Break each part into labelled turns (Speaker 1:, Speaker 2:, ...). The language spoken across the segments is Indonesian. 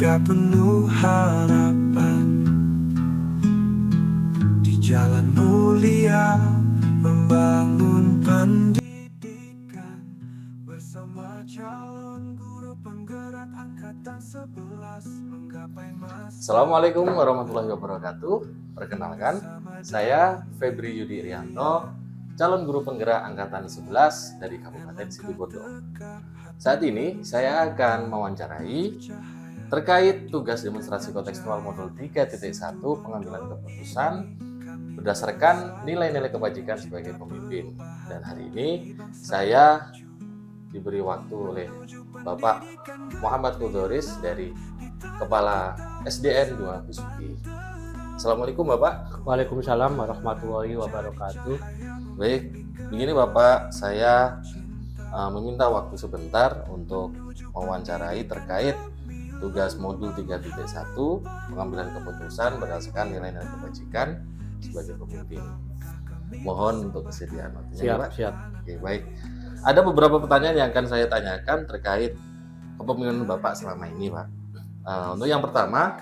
Speaker 1: keluarga penuh harapan di jalan mulia membangun pendidikan bersama calon guru penggerak angkatan 11 menggapai masa.
Speaker 2: Assalamualaikum warahmatullahi wabarakatuh. Perkenalkan, saya Febri Yudi Irianto, calon guru penggerak angkatan 11 dari Kabupaten Situbondo. Saat ini saya akan mewawancarai terkait tugas demonstrasi kontekstual modul 3.1 pengambilan keputusan berdasarkan nilai-nilai kebajikan sebagai pemimpin. Dan hari ini saya diberi waktu oleh Bapak Muhammad Kudoris dari Kepala SDN 2 Bisuki. Assalamualaikum Bapak.
Speaker 3: Waalaikumsalam warahmatullahi wabarakatuh.
Speaker 2: Baik, begini Bapak, saya meminta waktu sebentar untuk mewawancarai terkait tugas modul 3.1 pengambilan keputusan berdasarkan nilai-nilai kebajikan sebagai pemimpin. Mohon untuk kesediaan waktunya, Pak.
Speaker 3: Siap.
Speaker 2: Oke, baik. Ada beberapa pertanyaan yang akan saya tanyakan terkait kepemimpinan Bapak selama ini, Pak. Untuk yang pertama,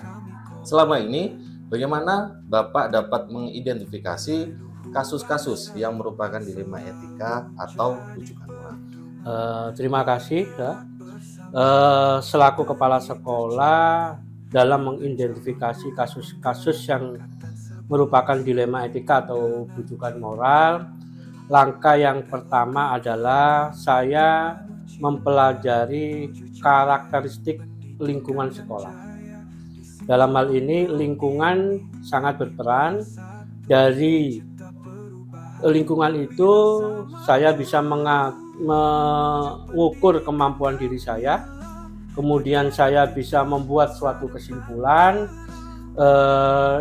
Speaker 2: selama ini bagaimana Bapak dapat mengidentifikasi kasus-kasus yang merupakan dilema etika atau rujukan moral?
Speaker 3: Terima kasih ya. Selaku kepala sekolah dalam mengidentifikasi kasus-kasus yang merupakan dilema etika atau rujukan moral, langkah yang pertama adalah saya mempelajari karakteristik lingkungan sekolah. Dalam hal ini lingkungan sangat berperan. Dari lingkungan itu saya bisa mengukur kemampuan diri saya, kemudian saya bisa membuat suatu kesimpulan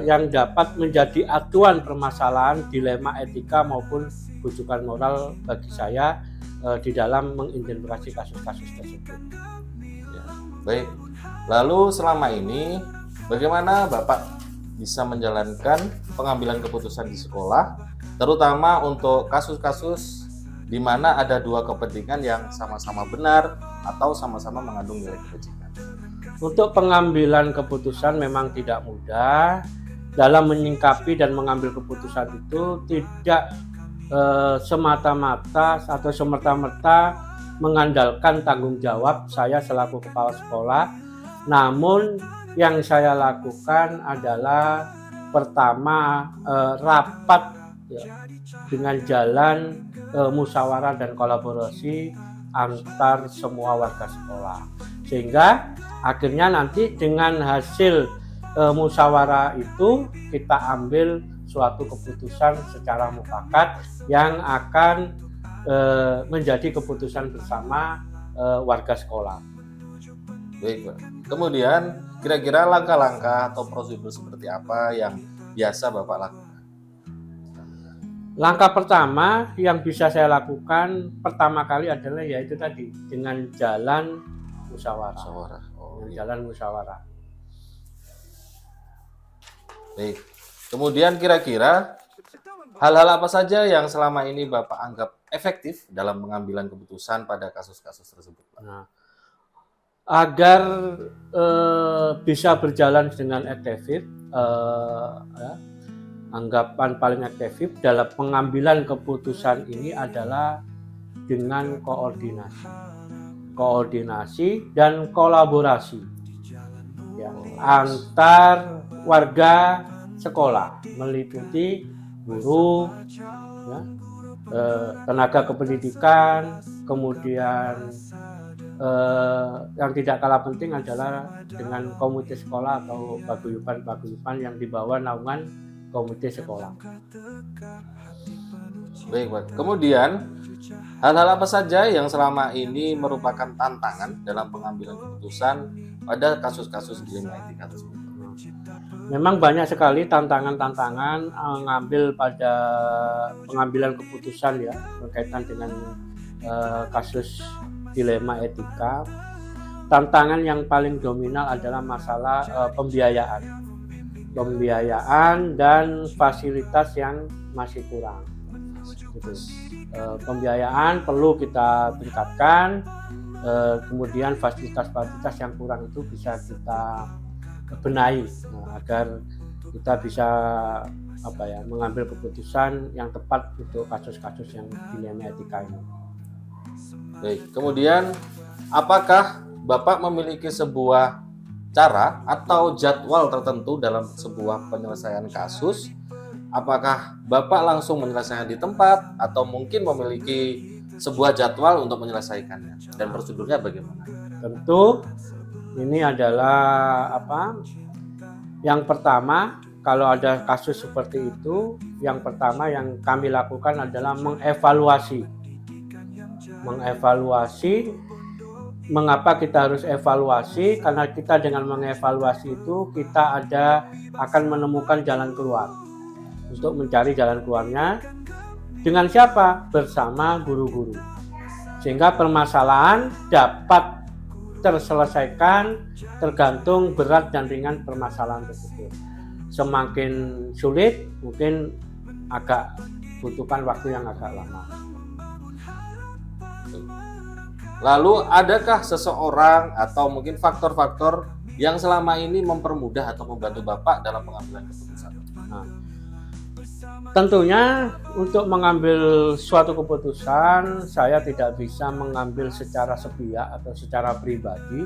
Speaker 3: yang dapat menjadi acuan permasalahan dilema etika maupun rujukan moral bagi saya di dalam mengidentifikasi kasus-kasus tersebut.
Speaker 2: Ya, baik. Lalu selama ini bagaimana Bapak bisa menjalankan pengambilan keputusan di sekolah, terutama untuk kasus-kasus di mana ada dua kepentingan yang sama-sama benar atau sama-sama mengandung nilai kebajikan?
Speaker 3: Untuk pengambilan keputusan memang tidak mudah. Dalam menyingkapi dan mengambil keputusan itu tidak semata-mata atau semerta-merta mengandalkan tanggung jawab saya selaku kepala sekolah. Namun yang saya lakukan adalah pertama rapat ya, dengan jalan musyawarah dan kolaborasi antar semua warga sekolah, sehingga akhirnya nanti dengan hasil musyawarah itu kita ambil suatu keputusan secara mufakat yang akan menjadi keputusan bersama warga sekolah.
Speaker 2: Baik, Pak. Kemudian kira-kira langkah-langkah atau prosedur seperti apa yang biasa Bapak lakukan?
Speaker 3: Langkah pertama yang bisa saya lakukan pertama kali adalah yaitu tadi dengan jalan musyawarah. Jalan musyawarah.
Speaker 2: Baik. Kemudian kira-kira hal-hal apa saja yang selama ini Bapak anggap efektif dalam pengambilan keputusan pada kasus-kasus tersebut, Pak?
Speaker 3: Nah, agar bisa berjalan dengan efektif, anggapan paling efektif dalam pengambilan keputusan ini adalah dengan koordinasi dan kolaborasi ya, antar warga sekolah meliputi guru, ya, tenaga kependidikan, kemudian yang tidak kalah penting adalah dengan komite sekolah atau paguyuban yang dibawa naungan komite sekolah.
Speaker 2: Baik, Pak. Kemudian hal-hal apa saja yang selama ini merupakan tantangan dalam pengambilan keputusan pada kasus-kasus dilema etika tersebut?
Speaker 3: Memang banyak sekali tantangan-tantangan mengambil pada pengambilan keputusan ya berkaitan dengan kasus dilema etika. Tantangan yang paling dominan adalah masalah pembiayaan dan fasilitas yang masih kurang. Pembiayaan perlu kita tingkatkan, kemudian fasilitas-fasilitas yang kurang itu bisa kita benahi agar kita bisa mengambil keputusan yang tepat untuk kasus-kasus yang dilema etika ini.
Speaker 2: Baik, kemudian apakah Bapak memiliki sebuah cara atau jadwal tertentu dalam sebuah penyelesaian kasus? Apakah Bapak langsung menyelesaikan di tempat atau mungkin memiliki sebuah jadwal untuk menyelesaikannya, dan prosedurnya bagaimana?
Speaker 3: Tentu ini adalah yang pertama, kalau ada kasus seperti itu, yang pertama yang kami lakukan adalah mengevaluasi. Mengapa kita harus evaluasi? Karena kita dengan mengevaluasi itu kita akan menemukan jalan keluar. Untuk mencari jalan keluarnya dengan siapa? Bersama guru-guru. Sehingga permasalahan dapat terselesaikan tergantung berat dan ringan permasalahan tersebut. Semakin sulit mungkin agak butuhkan waktu yang agak lama.
Speaker 2: Lalu adakah seseorang atau mungkin faktor-faktor yang selama ini mempermudah atau membantu Bapak dalam pengambilan keputusan?
Speaker 3: Tentunya untuk mengambil suatu keputusan saya tidak bisa mengambil secara sepihak atau secara pribadi,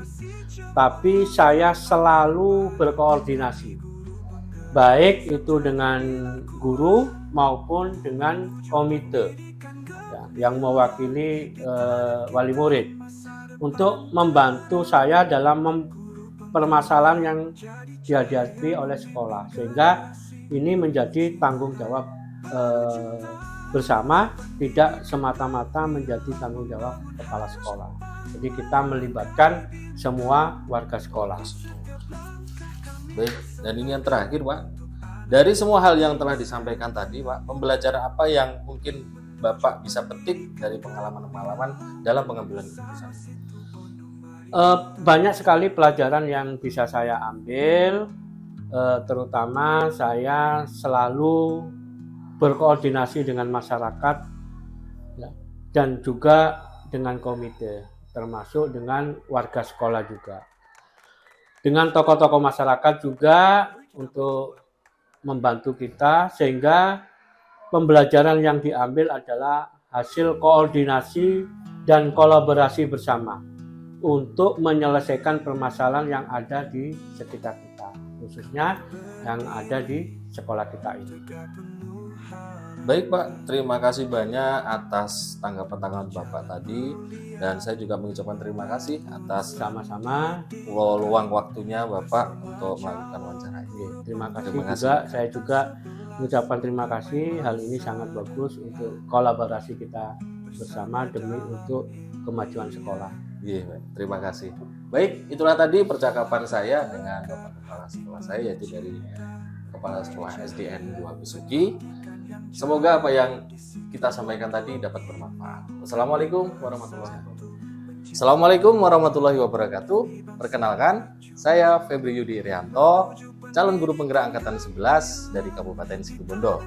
Speaker 3: tapi saya selalu berkoordinasi, baik itu dengan guru maupun dengan komite yang mewakili wali murid untuk membantu saya dalam permasalahan yang dihadapi oleh sekolah, sehingga ini menjadi tanggung jawab bersama, tidak semata-mata menjadi tanggung jawab kepala sekolah. Jadi kita melibatkan semua warga sekolah.
Speaker 2: Baik, dan ini yang terakhir, Pak. Dari semua hal yang telah disampaikan tadi, Pak, pembelajaran apa yang mungkin Bapak bisa petik dari pengalaman-pengalaman dalam pengambilan keputusan?
Speaker 3: Banyak sekali pelajaran yang bisa saya ambil. Terutama saya selalu berkoordinasi dengan masyarakat dan juga dengan komite, termasuk dengan warga sekolah juga, dengan tokoh-tokoh masyarakat juga untuk membantu kita, sehingga pembelajaran yang diambil adalah hasil koordinasi dan kolaborasi bersama untuk menyelesaikan permasalahan yang ada di sekitar kita, khususnya yang ada di sekolah kita ini.
Speaker 2: Baik, Pak, terima kasih banyak atas tanggapan Bapak tadi, dan saya juga mengucapkan terima kasih atas
Speaker 3: Sama-sama.
Speaker 2: luang waktunya Bapak untuk melakukan wawancara ini.
Speaker 3: Terima kasih. Saya juga mengucapkan terima kasih. Hal ini sangat bagus untuk kolaborasi kita bersama demi untuk kemajuan sekolah.
Speaker 2: Iya, terima kasih. Baik, itulah tadi percakapan saya dengan Bapak Kepala Sekolah saya, yaitu dari Kepala Sekolah SDN 2 Besuki. Semoga apa yang kita sampaikan tadi dapat bermanfaat. Wassalamualaikum warahmatullahi wabarakatuh. Perkenalkan, saya Febri Yudi Irianto, calon guru penggerak angkatan 11 dari Kabupaten Situbondo.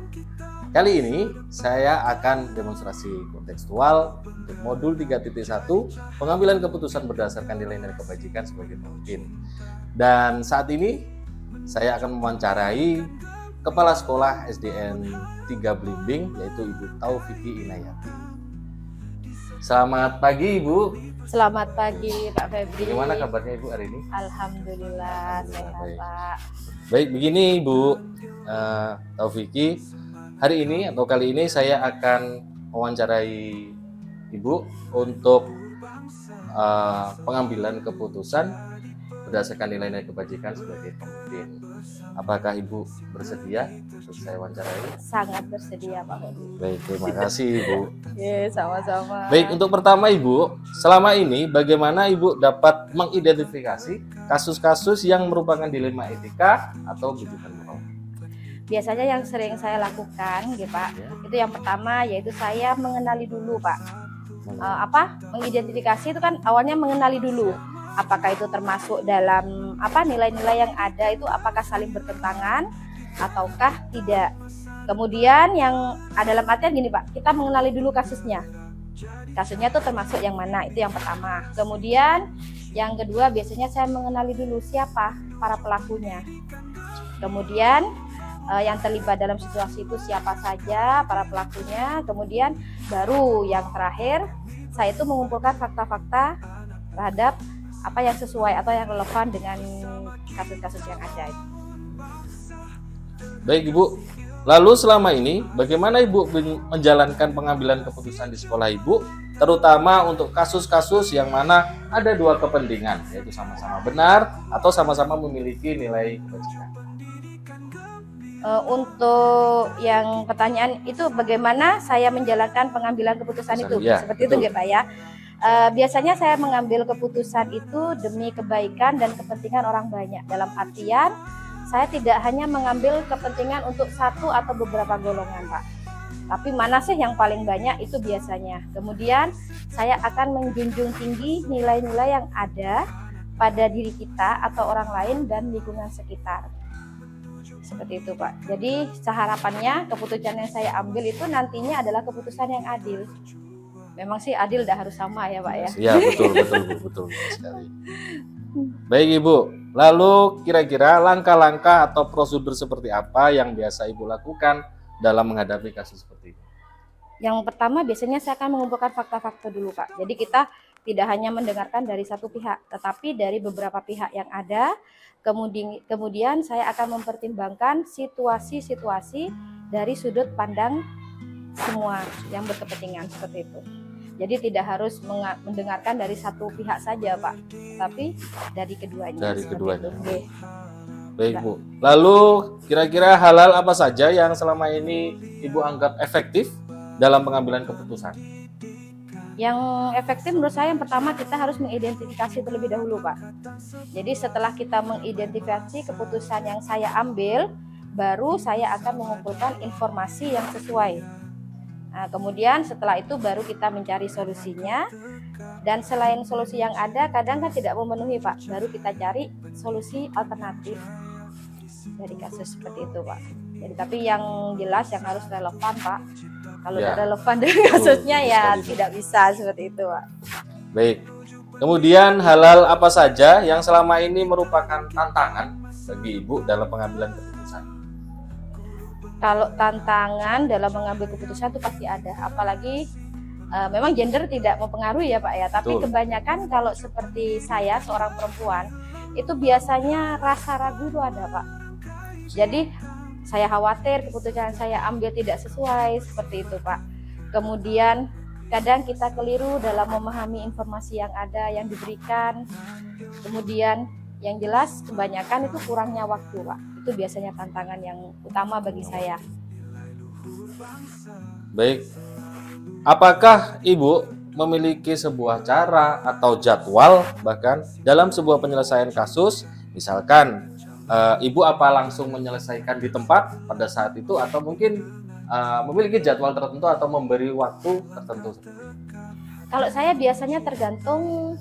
Speaker 2: Kali ini saya akan demonstrasi kontekstual untuk modul 3.1 pengambilan keputusan berdasarkan nilai-nilai kebajikan sebagai pemimpin. Dan saat ini saya akan mewawancarai Kepala Sekolah SDN 3 Blimbing, yaitu Ibu Taufiki Inayati. Selamat pagi, Ibu.
Speaker 4: Selamat pagi, Pak Febri.
Speaker 2: Bagaimana kabarnya Ibu hari ini?
Speaker 4: Alhamdulillah sehat,
Speaker 2: baik.
Speaker 4: Pak.
Speaker 2: Baik, begini Ibu Taufiki. Hari ini atau kali ini saya akan mewawancarai Ibu untuk pengambilan keputusan berdasarkan nilai-nilai kebajikan sebagai pemimpin. Apakah Ibu bersedia untuk saya wawancarai?
Speaker 4: Sangat bersedia, Pak Febri.
Speaker 2: Baik, terima kasih Ibu.
Speaker 4: Ya, sama-sama.
Speaker 2: Baik, untuk pertama Ibu, selama ini bagaimana Ibu dapat mengidentifikasi kasus-kasus yang merupakan dilema etika atau bujukan moral?
Speaker 4: Biasanya yang sering saya lakukan, gitu, Pak, itu yang pertama yaitu saya mengenali dulu, Pak. Mengidentifikasi itu kan awalnya mengenali dulu. Apakah itu termasuk dalam nilai-nilai yang ada itu apakah saling bertentangan ataukah tidak. Kemudian yang dalam artian gini, Pak, kita mengenali dulu kasusnya. kasusnya itu termasuk yang mana, itu yang pertama. Kemudian yang kedua biasanya saya mengenali dulu siapa para pelakunya. Kemudian yang terlibat dalam situasi itu siapa saja para pelakunya. Kemudian baru yang terakhir saya itu mengumpulkan fakta-fakta terhadap apa yang sesuai atau yang relevan dengan kasus-kasus yang ada.
Speaker 2: Baik Ibu, lalu selama ini bagaimana Ibu menjalankan pengambilan keputusan di sekolah Ibu, terutama untuk kasus-kasus yang mana ada dua kepentingan, yaitu sama-sama benar atau sama-sama memiliki nilai kebajikan?
Speaker 4: Untuk yang pertanyaan itu bagaimana saya menjalankan pengambilan keputusan itu,
Speaker 2: Ya,
Speaker 4: seperti
Speaker 2: betul.
Speaker 4: itu Pak ya. Biasanya saya mengambil keputusan itu demi kebaikan dan kepentingan orang banyak. Dalam artian saya tidak hanya mengambil kepentingan untuk satu atau beberapa golongan Pak, tapi mana sih yang paling banyak itu biasanya. Kemudian saya akan menjunjung tinggi nilai-nilai yang ada pada diri kita atau orang lain dan lingkungan sekitar. Seperti itu Pak. Jadi harapannya keputusan yang saya ambil itu nantinya adalah keputusan yang adil. Memang sih adil tidak harus sama ya Pak ya.
Speaker 2: Ya betul sekali. Baik Ibu, lalu kira-kira langkah-langkah atau prosedur seperti apa yang biasa Ibu lakukan dalam menghadapi kasus seperti ini?
Speaker 4: Yang pertama biasanya saya akan mengumpulkan fakta-fakta dulu Pak. Jadi kita tidak hanya mendengarkan dari satu pihak, tetapi dari beberapa pihak yang ada. Kemudian saya akan mempertimbangkan situasi-situasi dari sudut pandang semua yang berkepentingan seperti itu. Jadi tidak harus mendengarkan dari satu pihak saja Pak, tapi dari keduanya.
Speaker 2: Dari keduanya.
Speaker 4: Itu.
Speaker 2: Baik Bu, lalu kira-kira hal-hal apa saja yang selama ini Ibu anggap efektif dalam pengambilan keputusan?
Speaker 4: Yang efektif menurut saya yang pertama kita harus mengidentifikasi terlebih dahulu Pak. Jadi setelah kita mengidentifikasi keputusan yang saya ambil, baru saya akan mengumpulkan informasi yang sesuai. Nah, kemudian setelah itu baru kita mencari solusinya, dan selain solusi yang ada kadang kan tidak memenuhi Pak, baru kita cari solusi alternatif dari kasus seperti itu Pak. Jadi tapi yang jelas yang harus relevan Pak. Kalau tidak relevan dengan kasusnya ya tidak bisa seperti itu Pak.
Speaker 2: Baik. Kemudian hal-hal apa saja yang selama ini merupakan tantangan bagi Ibu dalam pengambilan keputusan?
Speaker 4: Kalau tantangan dalam mengambil keputusan itu pasti ada, apalagi memang gender tidak mempengaruhi ya Pak ya, tapi
Speaker 2: Betul.
Speaker 4: kebanyakan kalau seperti saya seorang perempuan itu biasanya rasa ragu itu ada Pak. Jadi saya khawatir keputusan saya ambil tidak sesuai seperti itu Pak. Kemudian kadang kita keliru dalam memahami informasi yang ada yang diberikan. Kemudian yang jelas kebanyakan itu kurangnya waktu Pak. Itu biasanya tantangan yang utama bagi saya.
Speaker 2: Baik. Apakah Ibu memiliki sebuah cara atau jadwal bahkan dalam sebuah penyelesaian kasus? Misalkan Ibu apa langsung menyelesaikan di tempat pada saat itu atau mungkin memiliki jadwal tertentu atau memberi waktu tertentu?
Speaker 4: Kalau saya biasanya tergantung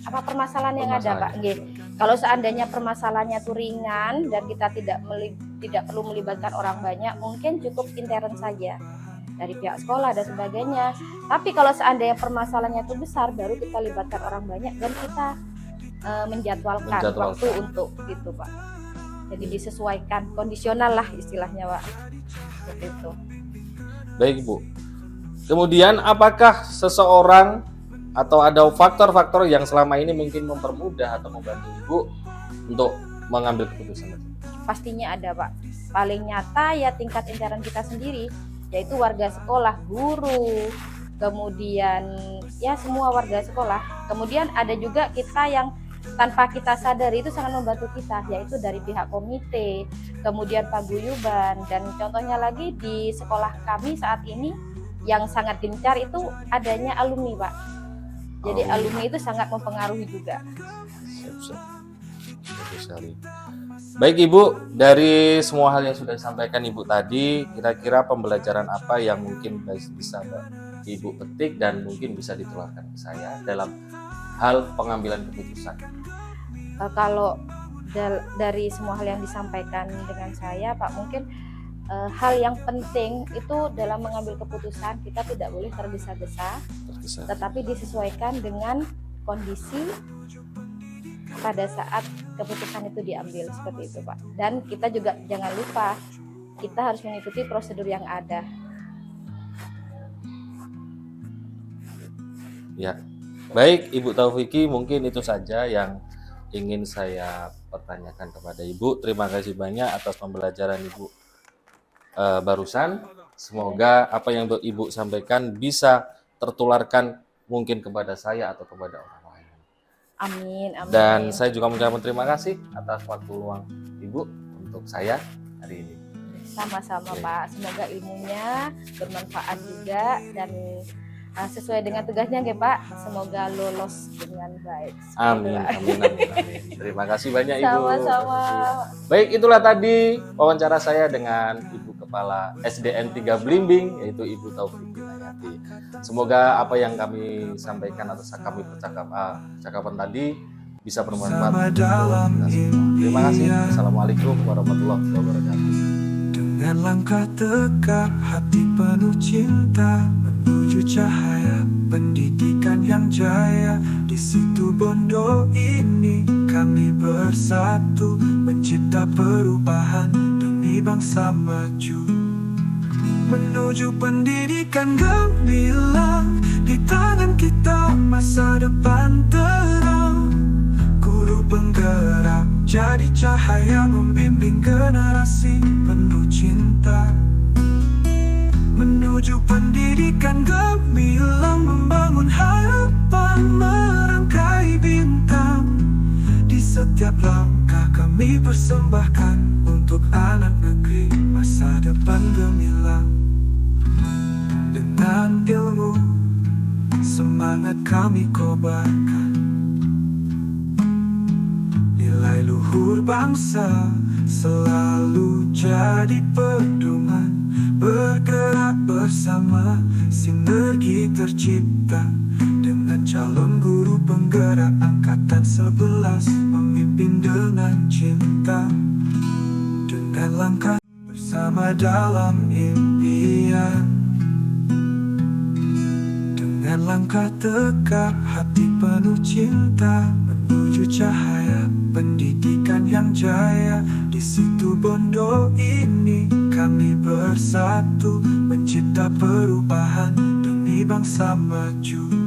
Speaker 4: apa permasalahan yang ada Pak. Kalau seandainya permasalahannya itu ringan dan kita tidak perlu melibatkan orang banyak, mungkin cukup intern saja dari pihak sekolah dan sebagainya. Tapi kalau seandainya permasalahannya itu besar, baru kita libatkan orang banyak dan kita menjadwalkan waktu untuk itu Pak. Jadi disesuaikan, kondisional lah istilahnya Pak. Seperti itu.
Speaker 2: Baik Bu. Kemudian apakah seseorang atau ada faktor-faktor yang selama ini mungkin mempermudah atau membantu Ibu untuk mengambil keputusan?
Speaker 4: Pastinya ada Pak. Paling nyata ya tingkat intern kita sendiri, yaitu warga sekolah, guru, kemudian ya semua warga sekolah. Kemudian ada juga kita yang tanpa kita sadari itu sangat membantu kita, yaitu dari pihak komite, kemudian paguyuban, dan contohnya lagi di sekolah kami saat ini yang sangat gencar itu adanya alumni Pak. Jadi alumni itu sangat mempengaruhi juga.
Speaker 2: Bagus sekali. Baik Ibu, dari semua hal yang sudah disampaikan Ibu tadi, kira-kira pembelajaran apa yang mungkin bisa Ibu petik dan mungkin bisa ditularkan ke saya dalam hal pengambilan keputusan?
Speaker 4: Kalau dari semua hal yang disampaikan dengan saya Pak, mungkin hal yang penting itu dalam mengambil keputusan kita tidak boleh tergesa-gesa, tetapi disesuaikan dengan kondisi pada saat keputusan itu diambil, seperti itu Pak. Dan kita juga jangan lupa kita harus mengikuti prosedur yang ada.
Speaker 2: Ya, baik Ibu Taufiki, mungkin itu saja yang ingin saya pertanyakan kepada Ibu. Terima kasih banyak atas pembelajaran Ibu barusan. Semoga apa yang Ibu sampaikan bisa tertularkan mungkin kepada saya atau kepada orang lain.
Speaker 4: Amin, amin.
Speaker 2: Dan saya juga mengucapkan terima kasih atas waktu luang Ibu untuk saya hari ini.
Speaker 4: Sama-sama Pak, semoga ilmunya bermanfaat juga dan sesuai dengan tugasnya ya Pak, semoga lolos dengan baik.
Speaker 2: Amin, amin, amin, amin. Terima kasih banyak Ibu.
Speaker 4: Sama-sama.
Speaker 2: Baik, itulah tadi wawancara saya dengan Ibu Kepala SDN 3 Blimbing, yaitu Ibu Taufiki Nayati. Semoga apa yang kami sampaikan atau kami percakapan tadi bisa bermanfaat untuk kita semua. Terima kasih. Assalamualaikum warahmatullahi wabarakatuh.
Speaker 1: Dengan langkah tegak, hati penuh cinta menuju cahaya pendidikan yang jaya. Di situ Bondo ini kami bersatu mencipta perubahan demi bangsa maju. Menuju pendidikan gemilang, di tangan kita masa depan terang. Guru penggerak jadi cahaya membimbing generasi penuh cinta. Menuju pendidikan gemilang, membangun harapan, merangkai bintang. Di setiap langkah kami persembahkan untuk anak negeri masa depan gemilang. Dengan ilmu semangat kami kobarkan, nilai luhur bangsa selalu jadi pedoman. Bergerak bersama, sinergi tercipta. Dengan calon guru penggerak angkatan 11, memimpin dengan cinta. Dengan langkah bersama dalam impian, dengan langkah tegak, hati penuh cinta menuju cahaya pendidikan yang jaya. Di situ Bondo ini kami bersatu mencipta perubahan demi bangsa maju.